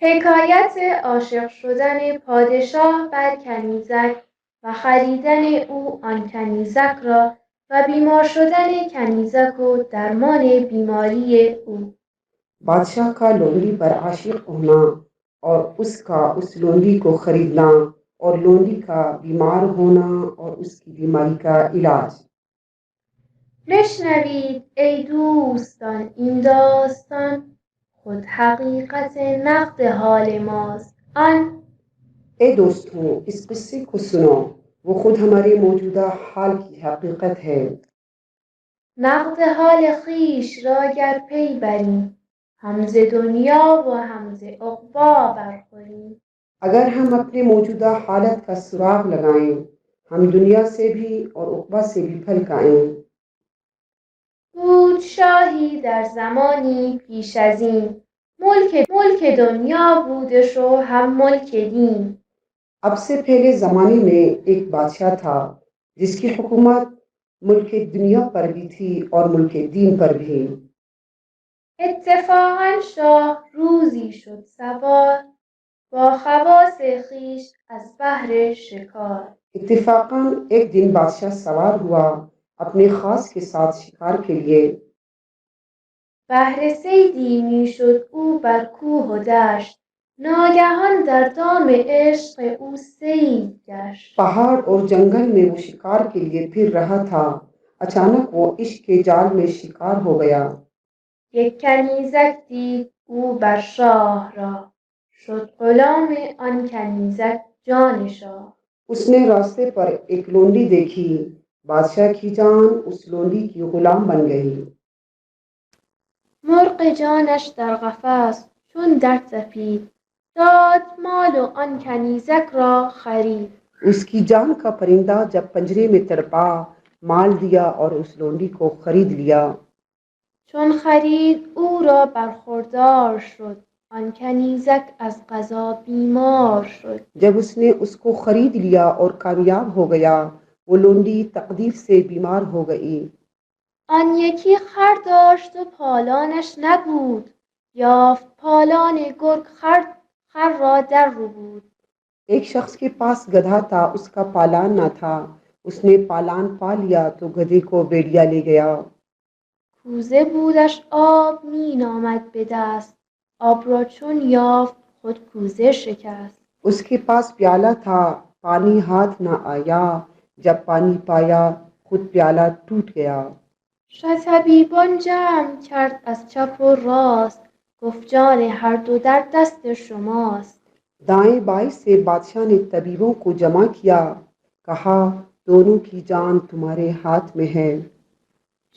حکایت عاشق شدن پادشاه بر کنیزک و خریدن او آن کنیزک را و بیمار شدن کنیزک و درمان بیماری او. بادشاہ کا لونڈی پر عاشق ہونا اور اس کا اس لونڈی کو خریدنا اور لونڈی کا بیمار ہونا اور اس کی بیماری کا علاج. بشنوید ای دوستان این داستان، خود حقیقت نقد حال ماست آن. اے دوستوں، اس قصے کو سنو، وہ خود ہمارے موجودہ حال کی حقیقت ہے. نقد حال خویش را گر پی بریم، هم ز دنیا و هم ز عقبی برخوریم. اگر ہم اپنے موجودہ حالت کا سراغ لگائیں، ہم دنیا سے بھی اور عقبہ سے بھی پھلکائیں. بود شاهی در زمانی پیش از این، ملک دنیا بودش و هم ملک دین. اب سے پہلے زمانے میں ایک بادشاہ تھا جس کی حکومت ملک دنیا پر بھی تھی اور ملک دین پر بھی. اتفاقا شاه روزی شد سوار، با خواص خویش از بهر شکار. اتفاقاً ایک دن بادشاہ سوار ہوا اپنے خاص کے ساتھ شکار کے لیے. بهر صیدی میشد او بر کوه و دشت، ناگهان در دام عشق او صید گشت. پہاڑ اور جنگل میں وہ شکار کے لیے پھر رہا تھا، اچانک وہ عشق کے جال میں شکار ہو گیا. یک کنیزک دید او بر شاه را، شد غلام آن کنیزک جان شاه. اس نے راستے پر ایک لونڈی دیکھی، بادشاہ کی جان اس لونڈی کی غلام بن گئی. مرغ جانش در قفس چون در تپید، داد مال و آن کنیزک را خرید. اس کی جان کا پرندہ جب پنجرے میں تڑپا، مال دیا اور اس لونڈی کو خرید لیا. چون خرید او را برخوردار شد، آن کنیزک از قضا بیمار شد. جب اس نے اس کو خرید لیا اور کامیاب ہو گیا، وہ لونڈی تقدیر سے بیمار ہو گئی. آن یکی خر داشت و پالانش نبود، یافت پالان گرگ خر را در ربود. ایک شخص کے پاس گدھا تھا، اس کا پالان نہ تھا، اس نے پالان پا لیا تو گدھے کو بیڑیا لے گیا. کوزه بودش آب می نامد به دست، آب را چون یافت خود کوزه شکست. اس کے پاس پیالہ تھا، پانی ہاتھ نہ آیا، جب پانی پایا خود پیالہ ٹوٹ گیا. طبیبان جمع کرد از چپ و راست، گفت جان هر دو در دست شماست. دائیں بائیں سے بادشاہ نے طبیبوں کو جمع کیا، کہا دونوں کی جان تمہارے ہاتھ میں ہے.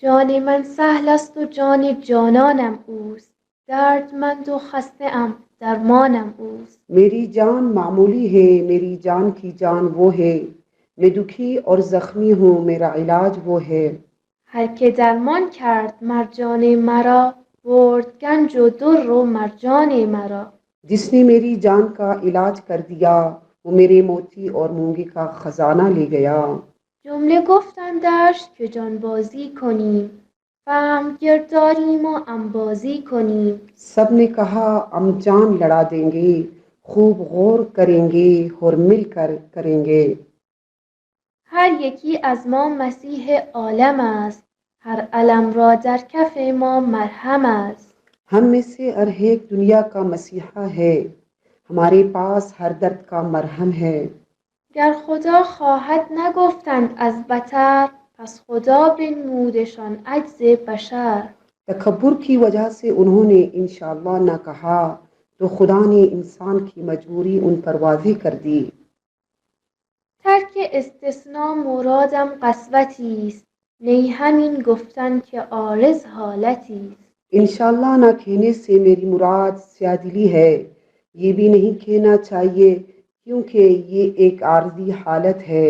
جان من سهل است و جان جانانم اوست، دردمند و خسته ام درمانم اوست. میری جان معمولی ہے، میری جان کی جان وہ ہے، میں دکھی اور زخمی ہوں، میرا علاج وہ ہے. هر که درمان کرد مر جان مرا، برد گنج و در و مرجان مرا. جس نے میری جان کا علاج کر دیا، وہ میرے موتی اور مونگے کا خزانہ لے گیا. جمله گفتندش که جانبازی کنیم، فهم گرداریم و انبازی کنیم. سب نے کہا ہم جان لڑا دیں گے، خوب غور کریں گے اور مل کر کریں گے. هر یکی از ما مسیح عالم است، هر الم را در کف ما مرهم است. ہم میں سے ہر ایک دنیا کا مسیحا ہے، ہمارے پاس ہر درد کا مرہم ہے. گر خدا خواهد نگفتند از بطر، پس خدا بنمودشان عجز بشر. تکبر کی وجہ سے انہوں نے انشاءاللہ نہ کہا تو خدا نے انسان کی مجبوری ان پر واضح کر دی. ترک استثنا مرادم قسوتی است، نی همین گفتن که عارض حالتی است. انشاءاللہ نہ کہنے سے میری مراد سیادلی ہے، یہ بھی نہیں کہنا چاہیے کیونکہ یہ ایک عارضی حالت ہے.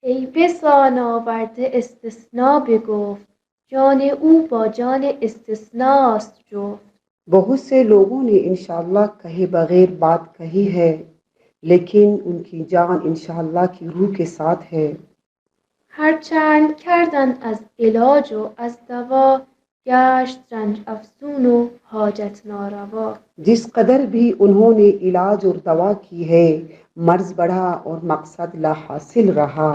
ای بسا ناورده استثنا بگفت، جان او با جان استثناست جفت. بہت سے لوگوں نے انشاءاللہ کہے بغیر بات کہی ہے، لیکن ان کی جان انشاءاللہ کی روح کے ساتھ ہے. هرچند کردند از علاج و از دوا، گشت رنج افزون و حاجت ناروا. جس قدر بھی انہوں نے علاج اور دوا کی ہے مرض بڑھا اور مقصد لا حاصل رہا.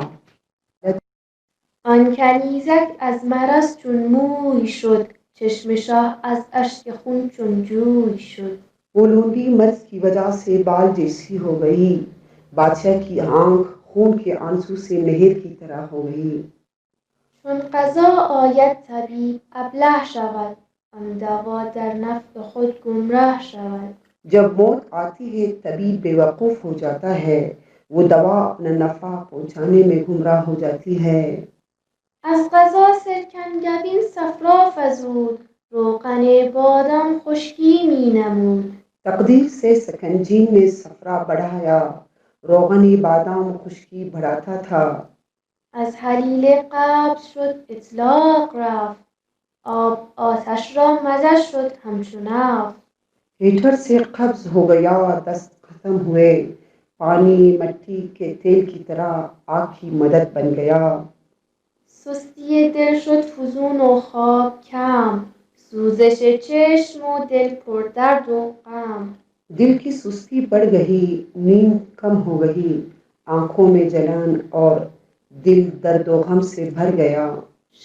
آن کنیزک از مرض چون موی شد، چشم شاه از اشک خون چون جوی شد. وہ لونڈی مرض کی وجہ سے بال جیسی ہو گئی، بادشاہ کی آنکھ خون کے آنسو سے نہر کی طرح ہو گئی. چون قضا آید طبیب ابله شود، آن دوا در نفع خود گمره شود. جب موت آتی ہے طبیب بے وقوف ہو جاتا ہے، وہ دوا اپنا نفع پہنچانے میں گمراہ ہو جاتی ہے. از قضا سرکنگبین صفرا فزود، روغن بادام خشکی می نمود. تقدیر سے سکنجی نے صفرا بڑھایا، روغن بادام خشکی بڑھاتا تھا. از حلیل قبض شد اطلاق رفت، آب آتش را مزه شد همچو نفت. ہیٹر سے قبض ہو گیا، دست ختم ہوئے، پانی مٹی کے تیل کی طرح آگ کی مدد بن گیا. سستی دل شد فزون و خواب کم، سوزش چشم و دل پر درد و غم. دل کی سستی بڑھ گئی، نیند کم ہو گئی، آنکھوں میں جلن اور دل درد و غم سے بھر گیا.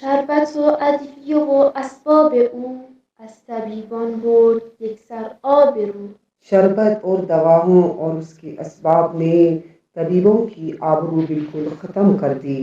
شربت و ادویه و اسباب او، از طبیبان برد یکسر آب رو. شربت اور دواؤں اور اس کے اسباب نے طبیبوں کی آبرو بالکل ختم کر دی.